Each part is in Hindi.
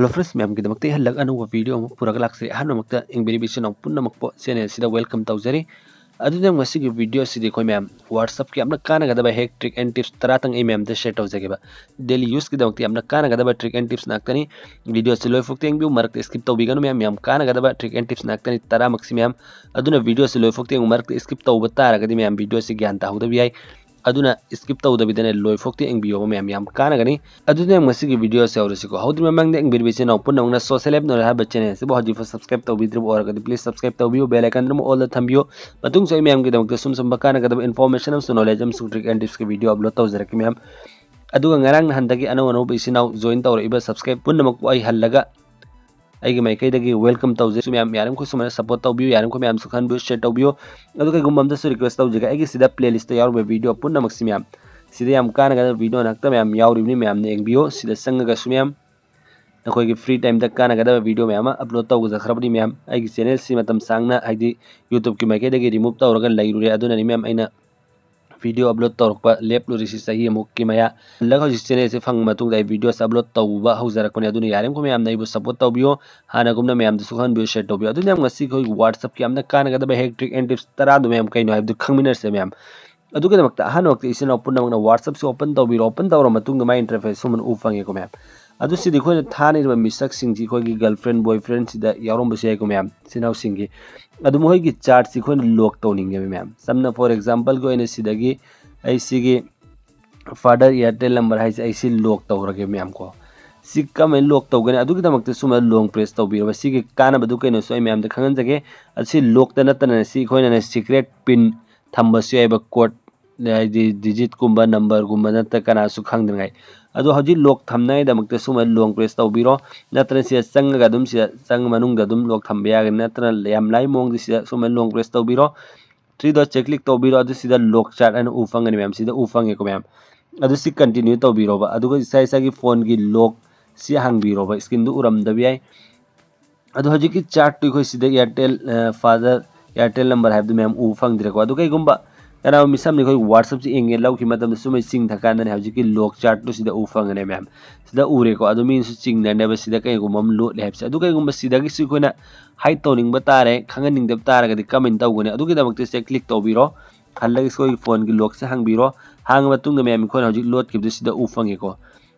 Hello friends, मैम गिदमक्ते हल्लग अनु वीडियो अमु पुरग लाक्से अहनमक्ता ꯏꯪꯕꯤꯔꯤꯕꯤꯁꯤꯅ ꯄꯨꯟꯅꯃꯛꯄ ꯆꯦꯅꯦꯜ ꯁꯤꯗ ꯋꯦꯜꯀꯝ ꯇꯧꯖꯔꯤ ꯑꯗꯨꯅ ꯉꯁꯤꯒꯤ ꯚꯤꯗꯤꯑꯣ ꯁꯤꯗꯤ ꯑꯩꯈꯣꯏ ꯃꯌꯥꯝ WhatsApp ꯀꯤ ꯌꯥꯝꯅ ꯀꯥꯟꯅꯒꯗꯕ ꯍꯦꯛ ꯇ꯭रिꯛ ꯑꯦꯟड टिप्स 10 ꯇꯪ ꯑꯩ ꯃꯌꯥꯝꯗ ሼꯌꯔ ꯇꯧꯖꯒꯦꯕ ꯗꯦꯂꯤ ꯌꯨꯁ ꯀꯤꯗꯃꯛꯇ ꯌꯥꯝꯅ ꯀꯥꯟꯅꯒꯗꯕ ꯇ꯭रिꯛ ꯑꯦꯟड टिप्स ꯉꯥꯛꯇꯅꯤ ꯚꯤꯗꯤꯑꯣ ꯁꯤ ꯂꯣꯏꯐꯥꯎ ꯌꯦꯡꯕꯤꯌꯨ ꯃꯔꯛꯇ स्किप ꯇꯧꯕꯤꯒꯅꯨ ꯌꯥꯝ ꯀꯥꯟꯅꯒꯗꯕ ꯇ꯭रिꯛ ꯑꯦꯟड टिप्स ꯉꯥꯛꯇꯅꯤ 10 ꯃꯛꯁꯤ ꯃꯌꯥꯝ ꯑꯗꯨꯅ ꯚꯤꯗꯤꯑꯣ ꯁꯤ ꯂꯣꯏꯐꯥꯎ ꯌꯦꯡꯕꯨ ꯃꯔꯛꯇ स्किप तौब तारगदि मैम वीडियो से ज्ञान ताहुदबि याई अदुना स्किप तौदबिदने लोइफोक्ति एंबियो मैम याम कानगनी अदुने मसिगी वीडियो से औरसिको हौदि ममंगदे एंबिरबिचे नौ पुनंगना ᴍᴅᴜ हाब चैनल से बहुत जिफो सब्सक्राइब तौबिद्रब औरगदि प्लीज सब्सक्राइब तौबियो बेल आइकन दम ऑल थंबियो मतुंग से मैम गिदमक सुम कानगदब इन्फॉर्मेशन अमसु नॉलेज अमसु ट्रिक एंड टिप्स के वीडियो अपलोड तौजरकि मैम अदुगा ngarang handagi ano ano bisinaw join tawriba subscribe punnamk ai hallaga aigi maikaidagi welcome tawje sumyam yaram ko sumana support tawbiyo yaram ko myam sukhan bu share tawbiyo adu kai gumbam da request tawjega aigi sida playlist ta yarbe video punnamak simyam sida yam kana ga video nakta myam yawribni myam ne engbiyo sida sangaga sumyam nakoi gi free time da kana ga video myam upload tawga kharabni myam aigi channel si matam sangna haidi youtube ki maikaidagi remove tawraga lairure aduna ni myam aina video upload तौरक लेप लुरिसी सही अमुक की मया लग चैनल से फंग मतुंग दा वीडियो अपलोड तौबा हौजरकने अदुनि यारेम को मैम नैबु सपोर्ट तौबियो हानागुमना मैम दसु खन बियो शेयर तौबियो अदुनि ngasi khoi WhatsApp की amna कानगदब हेक ट्रिक एंड टिप्स 10 दु मैम कइनो हाइबदु खंगमिनर से मैम अदुगे दमक्ता हान वक्त इसिना पुनमना WhatsApp से ओपन तौबिरो ओपन तौर मतुंग मा इंटरफेस सुमन उ फंगे को मैम अदु सिदि खोइ थाने मिसक सिंगजी खोइ की गर्लफ्रेंड बॉयफ्रेंड सिदा यारोम बसे को मैम सिनाउ सिंगी अदु मोहि की चार्ट सि खोइ लॉक तौनिंगे मैम समना फॉर एग्जांपल को इन सिदगी ऐसी फादर एयरटेल नंबर है लॉक तौरगे मैम को सी कम लॉक तौगने अदुगिदमक्ते सुम लॉन्ग प्रेस तौबिरो सिगी कानबदु कइनो सो मैम द खंगनजगे असि लॉक त नतन सि खोइना सीक्रेट पिन थंबसु याइबा कोड डिजिट कुंबा नंबर कुंबा नत कनासु खंगदंगाय अदु हजि लॉक थमनाय दमक्ते सुम लॉन्ग प्रेस तौबिरो नतन सि चंगगा दुम सि चंग मनुंग दुम लॉक थंबे यागन नतन याम लाइ मोंग सि सुम लॉन्ग प्रेस तौबिरो 3 डॉट से क्लिक तौबिरो अदु सिदा लॉक चार्ट अन उफंगनि मैम सिदा उफंगे को मैम अदु सि कंटिन्यू तौबिरो बा अदु इसा इसा की फोन की लॉक सि हांगबिरो बा स्क्रीन दु उरम दबि याय अदु हजि की चार्ट तो खोइ सिदा एयरटेल फादर एयरटेल नंबर हाइब मैम उफंग दिरको अदु कई गुंबा kana misam ni khoi WhatsApp ji engel law ki matam sumai sing thaka na hawji ki log chart to sida ufang ne ma'am sida ure ko adu min su ching na ne ba sida kai gumam lo le hapsa adu kai gumba sida gi su khona hide toning ba tare khanganing dab tara ga di comment taw gune adu ki damak te se click to biro halla gi soi phone gi log se hang biro hang ba tung me am khona hawji load ki sida ufang e ko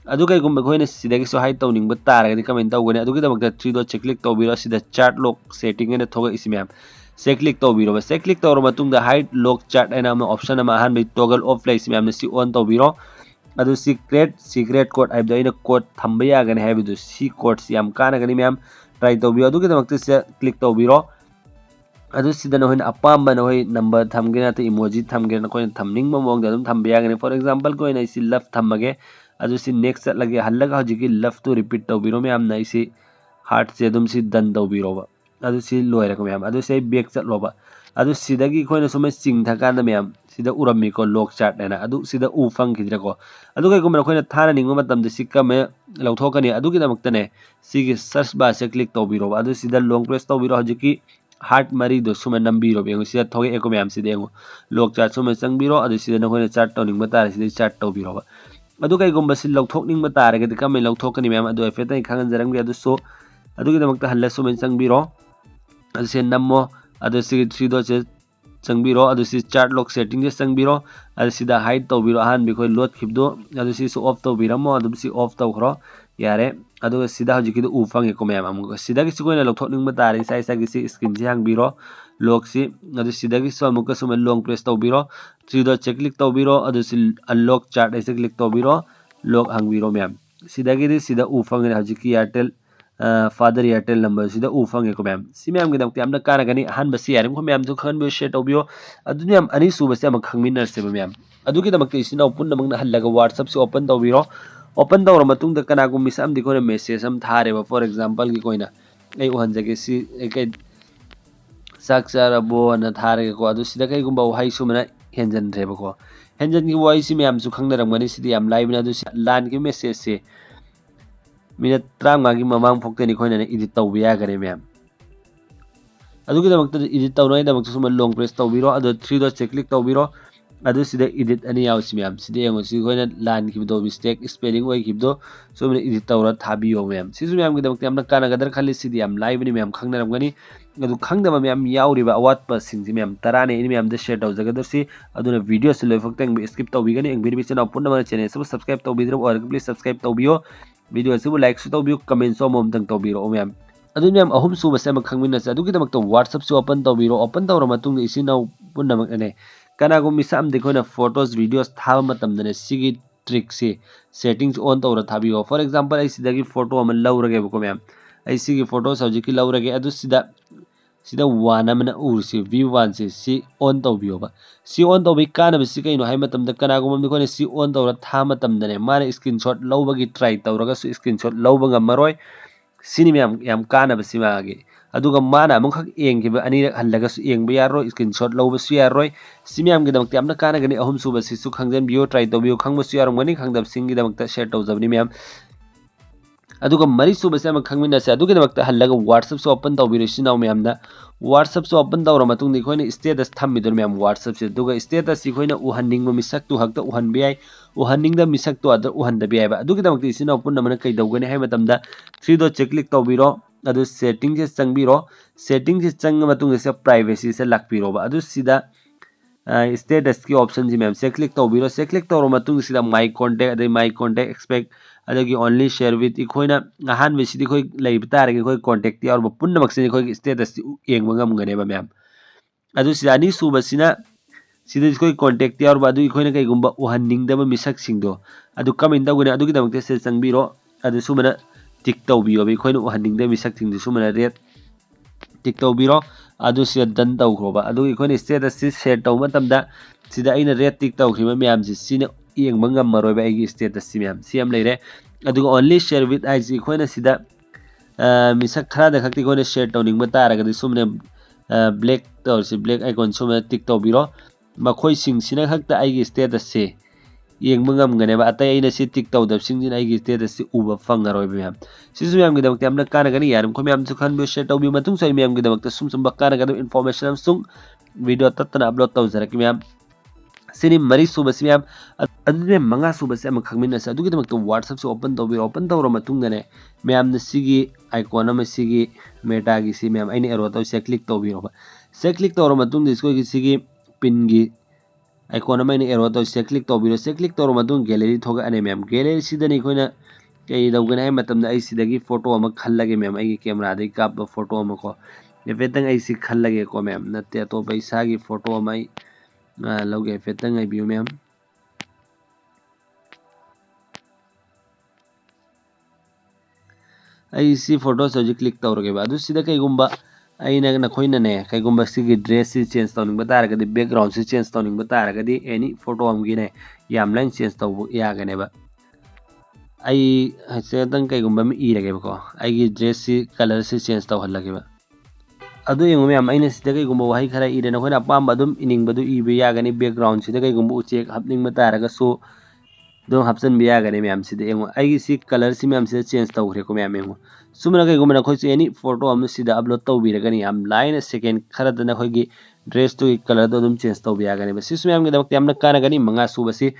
adu kai gumba khoina sida gi so hide toning ba tara ga di comment taw gune adu ki damak te 3 dot se click to biro sida chart log setting ne thoga isi ma'am से क्लिक तौबिरो से क्लिक तौर मतुंग हाइड लॉक चार्ट एना ऑप्शन अमा हान बि टॉगल ऑफ लाइस मैम सी ऑन तौबिरो अदु सीक्रेट कोड हाइब द कोड थंबे यागने हाइबदु सी कोड सी याम कानगनि मैम ट्राई तौबियो अदु के दमक्ते से क्लिक तौबिरो अदु सिदन होइन अपाम बन होय नंबर थमगेना ते इमोजी थमगेना कोइ थमनिंग मोंग दम थंबे यागने फॉर एग्जांपल कोइ नै सी लव थमगे अदु सी नेक्स्ट लगे हल्लगा हजिकी लव टू रिपीट तौबिरो मैम नै सी हार्ट से दम सी डन तौबिरो अदु सी लोयरको मैम अदु से बैक चलोबा अदु सिदगी खोइना सुमे चिंग थकान मैम सिदा उरमी को लॉक चार्ट नेना अदु सिदा उफंग खिद्रको अदु kai गुमना खोइना थाना निंगो मतम दि सिक्का मे लौथोकनी अदु की दमक्तने सिगी सर्च बार से क्लिक तौबिरो अदु सिदा लॉन्ग प्रेस तौबिरो हजिकी हार्ट मरी दो सुमे नंबिरो बेंगो सिदा थोगे एको मैम सिदा एंगो लॉक चार्ट सुमे चंगबिरो अदु सिदा खोइना चार्ट तौनिंग बतार सिदा चार्ट तौबिरो अदु kai गुम्बा सि लौथोकनिंग बतार के कमे लौथोकनी मैम अदु एफेतै खांगन जरंग अदु सो अदु की दमक्ता हल्ला सुमे चंगबिरो अदुसे नमो अदुसे 3 दो से चंगबिरो अदुसे चार्ट लॉक सेटिंग से चंगबिरो अदुसिदा हाइड तौबिरो हान बिखोय लोड खिबदो अदुसे सो ऑफ तौबिरमो अदुसे ऑफ तौखरो यारे अदुगा सिदा हजिकिदो उफंगे को मैम अमुगा सिदा कि कोइना लौथोकनिंग बतारे साइसा कि स्क्रीन से हांगबिरो लॉक से अदु सिदा कि सो अमुका सुमे लॉन्ग प्रेस तौबिरो 3 दो से क्लिक तौबिरो अदुसे अनलॉक चार्ट ऐसे क्लिक तौबिरो लॉक हांगबिरो मैम सिदा कि सिदा उफंगे हजिकी एयरटेल फादर एयरटेल नंबर सिदा उफंगे को मैम सी मैम गिदम ते amna kana gani han basi yarim ko ma'am जो खन बे शेयर तौबियो अदुनि हम अनि सु बसे हम खंगमिनर से मैम अदु की दमक इसिना पुन मंगना हल्लगा WhatsApp से ओपन तौबिरो ओपन तौर मतुंग द kana गु मिसम दिखो ने मेसेज हम थारे बा फॉर एग्जांपल की कोइना ए ओहन जगे सी एकै साक्षरबो न थारे को अदु सिदा कै गुंबा हाई सु मना हेंजन रेबो को हेंजन की वाई सी मैम सु खंगनरम गनि सिदी हम लाइव ना दु लान की मेसेज से मिनट 30 की ममांग फोक्तनी खोइना एडिट तौबि यागरे मैम अदुगी दमक्ता एडिट तौनाय दमक्ता सुम लॉन्ग प्रेस तौबिरो अदु 3 डॉट से क्लिक तौबिरो अदु सिदा edit ani yaw si ma'am सिदा यंगो सि कोइना लाइन खिबदो मिस्टेक स्पेलिंग ओइ खिबदो सोमने edit तौरा थाबियो मैम सिसु मैम के दमक यामना काना गदर खाली सिदि याम लाइबनि मैम खंगनरमगनि अदु खंगदबा मैम यावरिबा अवात सिंगि मैम तराने ini मैम द शेयर तौजगदरसि अदुना वीडियो से लोफक्तंग स्किप तौबिगनि एंग वीडियो चैनल पुन्नम चैनल सब सब्सक्राइब तौबिद्रो और प्लीज सब्सक्राइब तौबियो वीडियो से लाइक सु तौबियो कमेंट सो मोमतंग तौबिरो मैम अदु मैम अहुम सुबसे म खंगमिनस अदुगि दमक WhatsApp से ओपन तौबिरो ओपन तौर मतुंग इसिना पुन्नमक ने कनागो मिसाम देखोना फोटोज वीडियोस थाब मतमदने सिगी ट्रिक से सेटिंग्स ऑन तौर थाबियो फॉर एग्जांपल आई सिदागी फोटो अम लौरगे बको मैम आई सिगी फोटोस हौजिकी लौरगे अदु सिदा सिदा वन अमना उरसी V1 से सी ऑन तौबियोबा सी ऑन तौबि कानब सि कइनो हाय मतमद कनागो मम देखोना सी ऑन तौर था मतमदने माने स्क्रीनशॉट लौबगी ट्राई तौरगा सु स्क्रीनशॉट लौबगा मरोय सिनी मैम याम कानब सिमागे अदुगा माना अमुखक एंगिबा अनिरक हल्लगसु एंगबा यारो स्क्रीनशॉट लौबसु यारोय सि मैम गे दमक यामना कानगनि अहुम सुबसि सु खंगजन बियो ट्राई तौबियो खंगबसु यारमगनि खंगदब सिंगी दमक शेयर तौजबनि मैम अदुगा मरी सुबसे अम खंगमिनसे अदुगे दमक हल्लगा WhatsApp से ओपन तौबिरो सिनाव मैमना WhatsApp से ओपन तौर मतुंग नि खोइन स्टेटस थम्मिदर मैम WhatsApp से दुगा स्टेटस सि खोइन उहननिंग मिसक तु हक्ता उहन बियाय उहननिंग द मिसक तु अदर उहन द बियाय बा अदुगे दमक सिनाव पुन्ना मन कै दौगने हाय मतमदा थ्री डॉट से क्लिक तौबिरो अदु सेटिंग से चंगबिरो सेटिंग से चंग मतुंग से प्राइवेसी से लाकबिरो बा अदु सीधा स्टेटस की ऑप्शन जी मैम से क्लिक तौबिरो से क्लिक तौर मतुंग सीधा माय कांटेक्ट अदे माय कांटेक्ट एक्सपेक्ट अदगी ओनली शेयर विथ इखोइना अहान बेसिदि खोइ लैब तारगे खोइ कांटेक्ट यार पुन्नमक से खोइ स्टेटस येंगबा ngam मैम अदु सिदानी सुबसिना सिदा खोइ कांटेक्ट यार अदु इखोइना कैगुंबा उहननिंगदबा मिसक सिंगदो अदु कमेंट तौगने अदुगी दमक से चंगबिरो अदु सुमना टिक तौबियो बे खोइन उहननिंगदे मिसक सिंगदु सुमना रेड टिक तौबिरो अदु से डन तौखरोबा अदु इखोइन स्टेटस से शेयर तौ मतमदा सिदा आइना रेड टिक तौखरिबा मैम से सिना येंगबा ngam आइगी स्टेटस सि मैम सिम लेरे अदुगा ओनली शेयर विथ आइजी खोइना सिदा मिसक खरादा खक्ति खोइना शेयर तौनिंगबा तारगदि सुमने ब्लैक तौरसि ब्लैक आइकॉन सुमने टिक तौबिरो मखोइ सिंगसिना खक्ता आइगी स्टेटस से येंगबा ngam अतै आइना सि टिक तौदब सिंगजिन आइगी स्टेटस से उबा फंगरोय मैम सिसु मैम गे दमक यामना कानगनि यारम खो मैम सुखान बे शेयर तौबि मतुंग सै मैम गे दमक सुम सुम बकानगदम इन्फॉर्मेशन सुंग वीडियो तत्तना अपलोड तौजरक मैम सिनी मरी सुबसि मैम अदुने मंगा सुबसि अम खंगमिनस अदुगी दमक WhatsApp से ओपन तौबिरो ओपन तौर मतुंगने मैम सिगी आइकॉन अम सिगी मेटा गी सि मैम आइने एरो तौ से क्लिक तौबिरो से क्लिक तौर मतुंग दिसको गी सिगी पिन गी आइकॉन अम आइने एरो तौ से क्लिक तौबिरो से क्लिक तौर मतुंग गैलरी थोगा अने मैम गैलरी सिदनि खोइना कई दौगने है मतमदा आई सिदगी फोटो अम खल्लगे मैम आई कैमरा दे काप फोटो अम को एफेतंग आई सि खल्लगे को मैम नते तो पैसा की फोटो अम आई लौगे एफेतंग आई बियो मैम आई सी फोटो से क्लिक तौरगे बा अदु सिदा कैगुंबा आइना नखोइनने कैगुंबा सिगी ड्रेस से चेंज तौनिंग बतारगदि बैकग्राउंड से चेंज तौनिंग बतारगदि एनी फोटो अमगिने याम लाइन चेंज तौ यागने बा आई हसेतंग कैगुंबा में इरगे बको आइगी ड्रेस से कलर से चेंज तौ हल्लगे बा अदु यंगो मैम आइना सिदा कैगुंबा वाही खरा इरे नखोइना अपाम अदुम इनिंगबदु इबे यागनि बैकग्राउंड सिदा कैगुंबा उचेक हपनिंग बतारगसु दो हप्सन बिया गने मैम सिदे एंगो आइगी सी कलर सी मैम से चेंज तौखरे को मैम एंगो सुमना कई गुमना खोइ एनी फोटो हम सिदा अपलोड तौबिरगनि हम लाइन सेकेंड खरदना खोइगी ड्रेस तो कलर तो दुम चेंज तौबिया गने बसिस मैम गे दमक यामना कानगनि मंगा सुबसि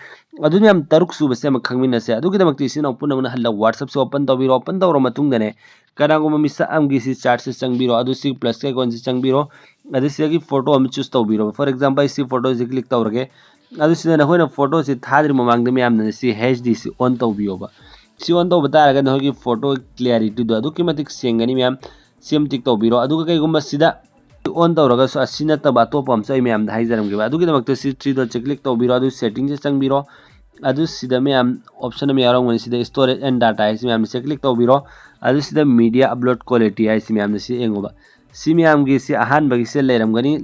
अदु मैम तरुक सुबसि हम खंगमिनसे अदु गे दमक तिसिना पुनमना हल्ला WhatsApp से ओपन तौबिरो ओपन तौरो मतुंग दने कनागो मिसा अमगी सी चार्ट से चंगबिरो अदु सी प्लस के कोन से चंगबिरो अदु सिगी फोटो हम चूज तौबिरो फॉर एग्जांपल सी फोटो से क्लिक तौरगे अदु सिदा नखोइना फोटो से थाद्रि ममांग दे मैम ने सी HD से ऑन तौबियोबा सी ऑन तौब तारगा नहोगी फोटो क्लियरिटी दो अदु किमतिक सेंगनी मैम सेम टिक तौबिरो अदु कैगुंबा सिदा ऑन तौरगा सो असिना तबा तोप हम सै मैम धाइ जरम गे अदु के दमक सी थ्री डॉट से क्लिक तौबिरो अदु सेटिंग से चंगबिरो अदु सिदा मैम ऑप्शन में यारोंग सिदा स्टोरेज एंड डाटा है मैम से क्लिक तौबिरो अदु सिदा मीडिया अपलोड क्वालिटी है मैम से एंगोबा सी मैम गे सी अहान बगी से लेरमगनी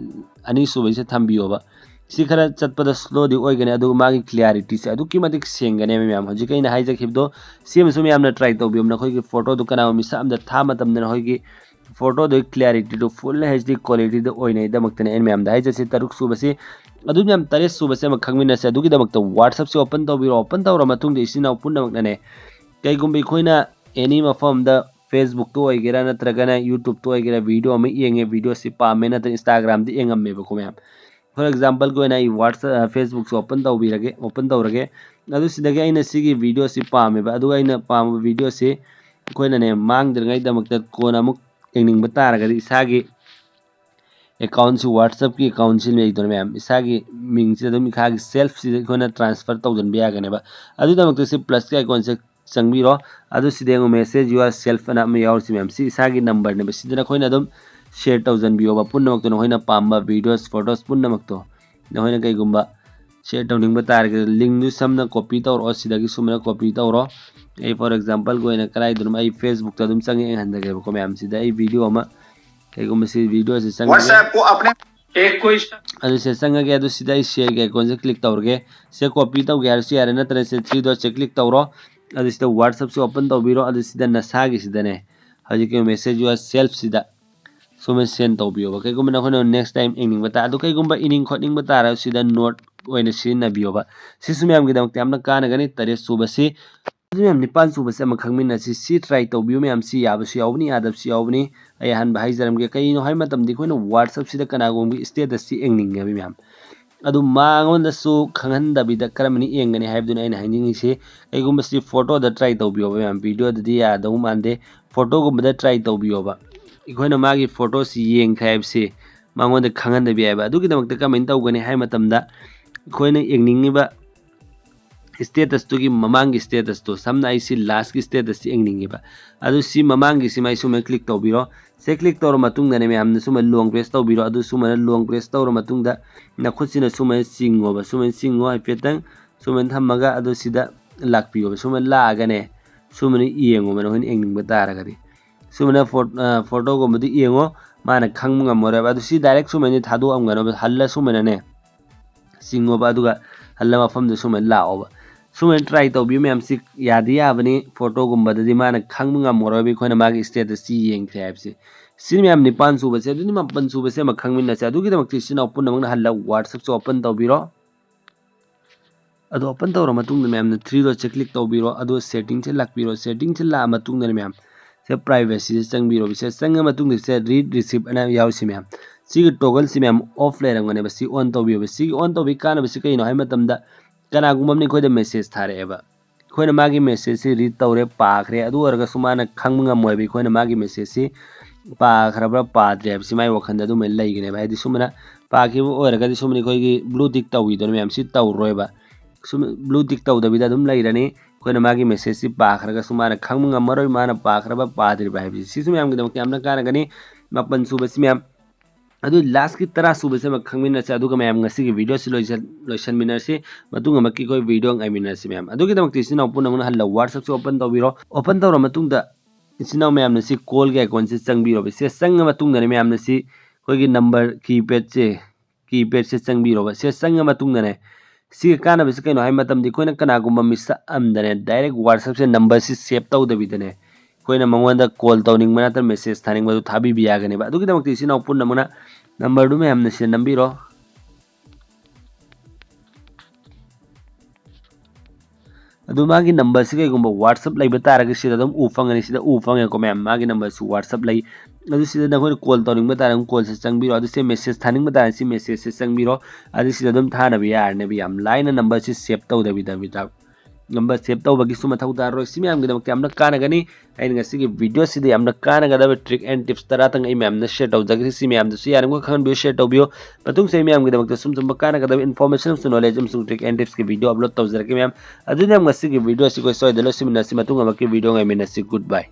अनि सुबै से थंबियोबा सी खरा चटपद स्लो दि ओइगने अदु मागी क्लियरिटी से अदु किमतिक सेंगने मैम हजि कैना हाइजखिबदो सेम सु मैम ट्राई तौबियम न खोइगी फोटो दु कना मिसा अमदा था मतम न होइगी फोटो दु क्लियरिटी दु फुल HD क्वालिटी दु ओइनै दमक्तने एन मैम दाइ जसे तरुक सुबसे अदु मैम तरे सुबसे म खंगमिनसे अदुगी दमक्त WhatsApp से ओपन तौबिरो ओपन तौर मतुंग दि इसिना पुनमकने कैगुंबि खोइना एनी मफम द Facebook तो ओइगेरा नत्रगना YouTube तो ओइगेरा वीडियो में येंगे वीडियो से पामे नत्र Instagram दि येंगम मेबको मैम फॉर एग्जांपल को ना व्हाट्सएप फेसबुक से ओपन तौरगे अदु सिदगे अइना सिगी वीडियो से पामेबा अदु अइना पाम वीडियो से कोइना मांगद्रङै दमकत कोना मुक एंगनिंग तारगदि इसागी अकाउंट से व्हाट्सएप की अकाउंट से लेदोन मैम इसागी मिंग से दम इखागी सेल्फ से कोना ट्रांसफर तौजन बियागनेबा अदु दमकत से प्लस के आइकॉन से चंगबिरो अदु सिदेंगो मैसेज योर सेल्फ ना म यावर से मैम सी इसागी नंबर ने सिदना कोइना दम शेयर तौजन बियोबा पुन्नमक तो होइना पाम्बा वीडियोस फोटोस पुन्नमक तो होइना कईगुम्बा शेयर तौनिंग तारगे लिंक नु समना कॉपी तौर सिदगी सुमना कॉपी तौरो ए फॉर एग्जांपल को इन कराई दुम आई फेसबुक त दुम चंगे हंदगे को मैम सिदा आई वीडियो अमा कईगुम से वीडियो से संग व्हाट्सएप को अपने एक कोई अदु से संगे अदु सिदा आई शेयर के कोन से क्लिक तौरगे से कॉपी तौगे यार से यार नत्र से 3 डॉट से क्लिक तौरो अदु सिदा व्हाट्सएप से ओपन तौबिरो अदु सिदा नसागी सिदने हजि के मैसेज योर सेल्फ सिदा सुमे सेंड तौबियो कईगुम न खोनो नेक्स्ट टाइम इनिंग बता अदु कईगुम इनिंग खोनिंग बता सिदा नोट ओइना सिना बियोबा सिसु मैम के दमक यामना कानगनि तरे सुबसी मैम निपान सुबसे अमा खंगमिन सी ट्राई तौबियो मैम सी याबसी यावनी यादबसी यावनी अय हन भाई जरम के कईनो हाय मतम दि खोनो व्हाट्सएप सिदा कनागोंगी स्टेटस सी एंगनिंग है मैम अदु मांगोंदसु खंगहनदबिदा करमनि एंगनि हायबदुन अइना हाइनिंग से कईगुम सी फोटो द ट्राई तौबियो मैम वीडियो दि यादौ मानदे फोटो गुम द ट्राई तौबियोबा इखोना मागी फोटो सी येंग खायब से मांगोंद खंगहनदबि हायबा अदुगी दमक कमेंट तौगनि हाय मतमदा खोइना एंगनिंगिबा स्टेटस तो की ममांग की स्टेटस तो समना आई सी लास्ट की स्टेटस सी एंगनिंगिबा अदु सी ममांग की सी माई सुमे क्लिक तौबिरो से क्लिक तौर मतुंग दने मैम ने सुमे लॉन्ग प्रेस तौबिरो अदु सुमे लॉन्ग प्रेस तौर मतुंग दा नखुसिना सुमे सिंगोबा सुमे सिंगो हाइफेतंग सुमे थमगा अदु सिदा लाकपियो सुमे लागने सुमे येंगो मन होइन एंगनिंग बतारगदि सुमे फोटो को मदि येंगो माना खंगमुंगा मोरबा अदु सी डायरेक्ट सुमे थादो अमगनो हल्ला सुमे ने सिंगोबा अदुगा हल्ला मफम दे सुमे लाओबा सुमे ट्राई तौबियो मैम सी यादी याबनी फोटो गुम्बदि माना खंगमुंगा मोरबि खोना मागी स्टेटस सी येंगख्रे हाइबसे सिन मैम निपान सुबसे अदुनि मापन सुबसे म खंगमिन से अदुगी दमक सिना ओपन नमंग हल्ला व्हाट्सएप से ओपन तौबिरो अदु ओपन तौर मतुंग मैम ने 3 डॉट से क्लिक तौबिरो अदु सेटिंग से लाकबिरो सेटिंग से ला मतुंग ने मैम से प्राइवेसी से चंगबिरो से संग मतुंग से रीड रिसीव अना यावसी मैम सी टॉगल सी मैम ऑफ लेरंगने बसी ऑन तौबियो सी ऑन तौबि काना बसी कइनो हाय मतमदा कनागुममनि खोइदा मेसेज थारेबा खोइना मागी मेसेज से रीड तौरे पाखरे अदु अरगा सुमाना खंगमंगा मोयबि खोइना मागी मेसेज से पाखरबा पाद्रे हबसी माई वखंदा दु मे लैगने भाई दि सुमना पाखिबो ओरगा दि सुमनि खोइगी ब्लू टिक तौइदो मैम सी तौरोयबा सुम ब्लू टिक तौदबिदा दुम लैरनी खोइना मागी मेसेज से पाखरगा सुमाना खंगमंगा मरोय माना पाखरबा पाद्रे भाई सिसु मैम के दमक यामना कानगनि मपन सुबसी मैम अदु लास्ट की तरह सुबसे म खंगमिनसे अदुगा मैम ngasi की वीडियो से लोइसन मिनरसे मतुंग मक्की कोई वीडियो ngमिनरसे मैम अदुगी दमक तिसिना ओपन नंगन हल्ला व्हाट्सएप से ओपन तौबिरो ओपन तौर मतुंग दा इसिना मैम नसी कॉल के अकाउंट से चंगबिरो से संग मतुंग दने मैम नसी कोई की नंबर कीपैड से चंगबिरो से संग मतुंग दने सी काना बिस कइनो हाय मतम दि कोइना कनागुम मिस अमदने डायरेक्ट व्हाट्सएप से नंबर से सेव तौदबिदने कोइना मंगोंदा कॉल तौनिंग मना तर मेसेज थानिंग बदु थाबि बियागने बा अदुगी दमक तिसिना ओपन नमना नंबर दु मैम से नंबीरो अदु मागी नंबर से कईगुम्बा व्हाट्सएप लैबा तारगे सिदा दम उफंगनि सिदा उफंगे को मैम मागी नंबर से व्हाट्सएप लै अदु सिदा नखोइ कॉल तौनिंग तारगे कॉल से चंगबिरो अदु से मेसेज थानिंग तारगे सी मेसेज से चंगबिरो अदु सिदा दम थानबि यारने बि याम लाइन नंबर से सेव तौदबि दबिदा नंबर सेव तौबगी सुमा थौ तारो सी मैम के दमक यामना कानगनि आइन ngasi की वीडियो सिदा यामना कानगदा ट्रिक एंड टिप्स तरा तंग मैम ने शेयर तौजगि सी मैम दसु यारंगो खन बियो शेयर तौबियो पतुंग से मैम के दमक सुम कानगदा इन्फॉर्मेशन सु नॉलेज सु ट्रिक एंड टिप्स की वीडियो अपलोड तौजरके मैम अदु ngasi की वीडियो सि कोइ सोयदलो सिमिनसि मतुंग अमकी वीडियो ngमिनसि गुड बाय।